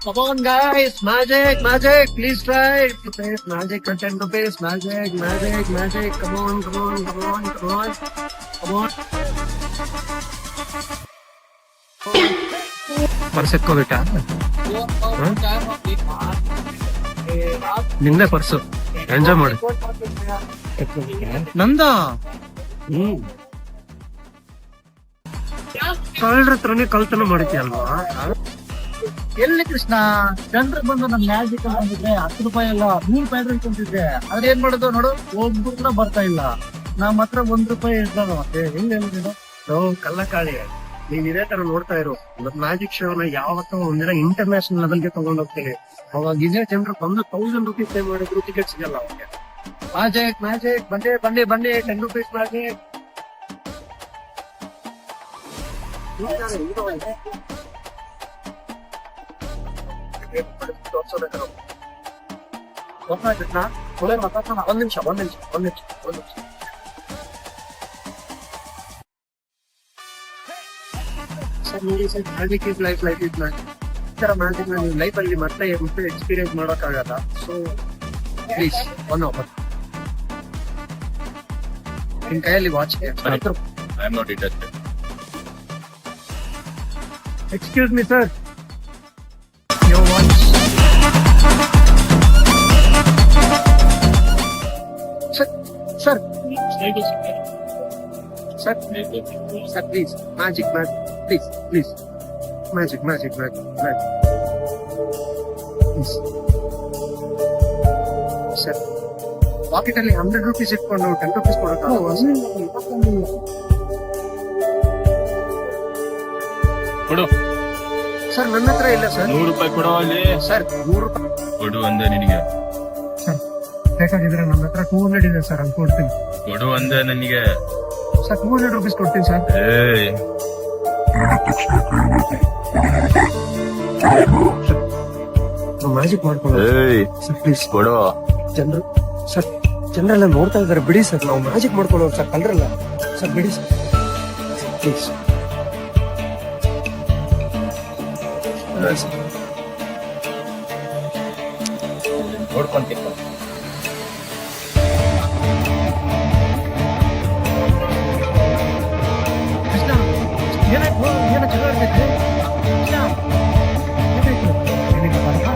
Come on, guys! Magic, magic! Please try! Rupees, magic for 10 rupees. Magic, magic, magic! Come on, come on, come on, come on! Come on! Purse को बेटा ನಿಂದೆ purse enjoy ಮಾಡಿ ನಂದ ಕಳ್ಳರ ಹತ್ರನೇ ಕಳ್ತನ ಮಾಡಿದ್ಯಲ್ವಾ ಎಲ್ಲಿ ಕೃಷ್ಣ ಜನರು ಬಂದು ನಮ್ ಮ್ಯಾಜಿಕ್ ಬಂದಿದ್ರೆ 10 ರೂಪಾಯಿ ಅಲ್ಲ 100 ರೂಪಾಯಿ ಅನ್ಕೊಂತಿದ್ದೆ ಆದ್ರೆ ಏನ್ ಮಾಡೋದು ನೋಡು ಒಬ್ರು ಕೂಡ ಬರ್ತಾ ಇಲ್ಲ ನಮ್ಮ ಹತ್ರ 1 ರೂಪಾಯಿ ಇರ್ತಾರ ಮತ್ತೆ ಹೆಂಗ್ ಹೇಳಿದ್ರು ಕಲ್ಲ ಕಾಳಿ ನೀನ್ ಇದೇ ತರ ನೋಡ್ತಾ ಇರು ಮ್ಯಾಜಿಕ್ ಶೋನ ಯಾವತ್ತೂ ಒಂದಿನ ಇಂಟರ್ನ್ಯಾಷನಲ್ ಲೆವೆಲ್ಗೆ ತಗೊಂಡ್ ಹೋಗ್ತೀನಿ ಅವಾಗ ಇದೇ ಜನರು ಬಂದು 1000 ರೂಪೀಸ್ ಪೇ ಮಾಡಿದ್ರು ಟಿಕೆಟ್ ಸಿಗಲ್ಲ ಅವ್ರಿಗೆ ಮ್ಯಾಜಿಕ್ ಮ್ಯಾಜಿಕ್ ಬಂದೆ ಬನ್ನಿ ಬನ್ನಿ 10 ರೂಪೀಸ್ ಮ್ಯಾಜಿಕ್ ಒಂದ್ ನಿಮಿಷ ಸರ್ ನೋಡಿ sir magic is life life is magic ಈ ತರ ಮ್ಯಾಜಿಕ್ ನೀವು ಲೈಫ್ ಅಲ್ಲಿ ಮತ್ತೆ ಎಕ್ಸ್ಪೀರಿಯನ್ಸ್ ಮಾಡೋಕ್ಕಾಗಲ್ಲ ಸೊ ಪ್ಲೀಸ್ ಒನ್ ಅವರ್ ನಿಮ್ ಕೈಯಲ್ಲಿ watch I am not interested. Excuse me sir your watch sir sir sir please magic please magic please sir pocket ಅಲ್ಲಿ 100 rupees ಇಟ್ಕೊಂಡು 10 ರೂಪೀಸ್ ಕೊಡು ಸರ್ ನನ್ನ ಹತ್ರ ಇಲ್ಲ ಸರ್ 100 ರೂಪಾಯಿ ಕೊಡೋ ಅಲ್ಲಿ ಸರ್ 100 ರೂಪಾಯಿ ಕೊಡು ಅಂದೆ ನಿನಗೆ ಸರ್ ಬೇಕಾಗಿದ್ರೆ ನನ್ನ ಹತ್ರ 200 ಇದೆ ಸರ್ ಅಲ್ಲಿ ಕೊಡ್ತೀನಿ ಕೊಡು ಅಂದೆ ನನಗೆ ಸರ್ 200 ರೂಪೀಸ್ ಕೊಡ್ತೀನಿ ಸರ್ ಏಯ್ ಮ್ಯಾಜಿಕ್ ಮಾಡ್ಕೊಳ್ಳೋ ಏಯ್ ಸರ್ ಪ್ಲೀಸ್ ಕೊಡು ಜನರು ಸರ್ ಜನರೆಲ್ಲ ನೋಡ್ತಾ ಇದಾರೆ ಬಿಡಿ ಸರ್ ನಾವು ಮ್ಯಾಜಿಕ್ ಮಾಡ್ಕೊಳ್ಳೋ ಸರ್ ಕಲ್ರಲ್ಲ ಸರ್ ಬಿಡಿ ಸರ್ ಪ್ಲೀಸ್ ನೋಡ್ಕೊಂತೀನಿ ಕೃಷ್ಣ ಏನಾಯ್ತು ಏನೋ ಜಗಳ ಆಡ್ತೈತೆ ಕೃಷ್ಣ ಏನಾಯ್ತು ನಿನಗೆ ಬರ್ತಾ?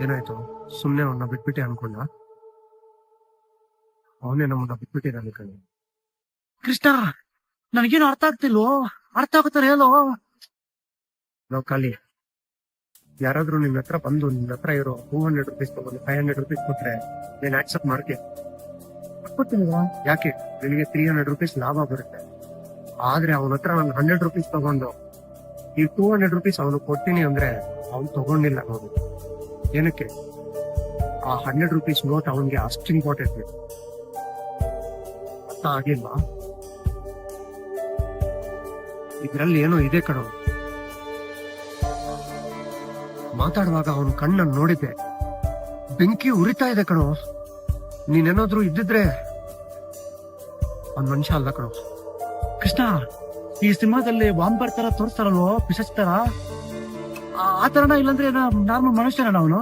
ಏನಾಯ್ತು ಸುಮ್ನೆ ಅವನ್ನ ಬಿಟ್ಬಿಟ್ಟೆ ಅನ್ಕೊಂಡ ಅವನೇ ನಮ್ಮನ್ನ ಬಿಟ್ಬಿಟ್ಟಿದ್ದಾನೆ ಕಣೆ ಕೃಷ್ಣ ನನಗೇನು ಅರ್ಥ ಆಗ್ತಿಲ್ವೋ ಅರ್ಥ ಆಗುತ್ತಾರೆ ಹೇಳೋ ನಾವು ಖಾಲಿ ಯಾರಾದ್ರೂ ನಿನ್ನ ಹತ್ರ ಬಂದು ನಿನ್ನ ಹತ್ರ ಇರೋ 200 ರೂಪೀಸ್ ತಗೊಂಡು 500 ರೂಪೀಸ್ ಕೊಟ್ರೆ ನೀನ್ ಆಕ್ಸೆಪ್ಟ್ ಮಾಡ್ಕೆ ಯಾಕೆ ನಿನಗೆ 300 ರೂಪೀಸ್ ಲಾಭ ಬರುತ್ತೆ ಆದ್ರೆ ಅವನ ಹತ್ರ ನಾನು 100 ರೂಪೀಸ್ ತಗೊಂಡು ಈ 200 ರೂಪೀಸ್ ಅವನು ಕೊಡ್ತೀನಿ ಅಂದ್ರೆ ಅವ್ನು ತಗೊಂಡಿಲ್ಲ ಅವನು ಏನಕ್ಕೆ ಆ 100 ರೂಪೀಸ್ ನೋಟ್ ಅವನ್ಗೆ ಅಷ್ಟು ಇಂಪಾರ್ಟೆಂಟ್ ಅರ್ಥ ಆಗಿಲ್ವಾ ಇದ್ರಲ್ಲಿ ಏನೋ ಇದೆ ಕಣೋ ಮಾತಾಡುವಾಗ ಅವನ ಕಣ್ಣನ್ನು ನೋಡಿದ್ದೆ ಬೆಂಕಿ ಉರಿತಾ ಇದೆ ಕಣೋ ನೀನೇನಾದ್ರೂ ಇದ್ದಿದ್ರೆ ಒಂದ್ ಮನುಷ್ಯ ಅಲ್ಲ ಕಣೋ ಕೃಷ್ಣ ಈ ಸಿನಿಮಾದಲ್ಲಿ ಬಾಂಬರ್ ತರ ತೋರಿಸ್ತಾರಲ್ವೋ ಪಿಶಾಚ್ ತರ ಆ ತರನ ಇಲ್ಲಂದ್ರೆ ನಾರ್ಮಲ್ ಮನುಷ್ಯನ ಅವನು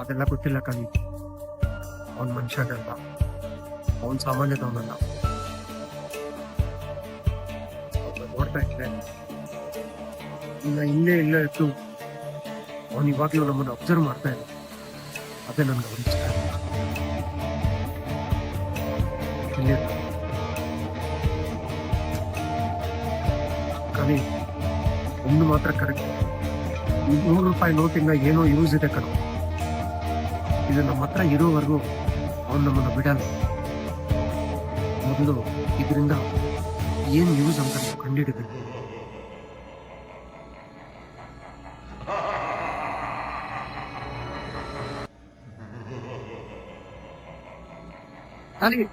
ಅದೆಲ್ಲ ಗೊತ್ತಿಲ್ಲ ಕಣಿ ಅವನ್ ಮನುಷ್ಯ ಅಲ್ಲ ಅವನ್ ಸಾಮಾನ್ಯದವನಲ್ಲ ನೋಡ್ತಾ ಇದ್ರೆ ಇನ್ನ ಇಲ್ಲೇ ಇತ್ತು ಅವನ್ ಇವಾಗ್ಲೂ ನಮ್ಮನ್ನು ಅಬ್ಸರ್ವ್ ಮಾಡ್ತಾ ಇದ್ದ ಅದೇ ನನ್ಗೆ ಅವ್ರ ಇಷ್ಟ ಕಣಿ ಒಂದು ಮಾತ್ರ ಕರೆಕ್ಟ್ ಈ 100 ರೂಪಾಯಿ ನೋಟಿಂದ ಏನೋ ಯೂಸ್ ಇದೆ ಕಣೋ ಇದು ನಮ್ಮ ಹತ್ರ ಇರೋವರೆಗೂ ಅವನು ನಮ್ಮನ್ನು ಬಿಡಲ್ಲ ಮೊದಲು ಇದರಿಂದ ಏನ್ ಯೂಸ್ ಅಂತ ನಾವು ಕಂಡುಹಿಡಿಬೇಕು ಅಲ್ಲಿ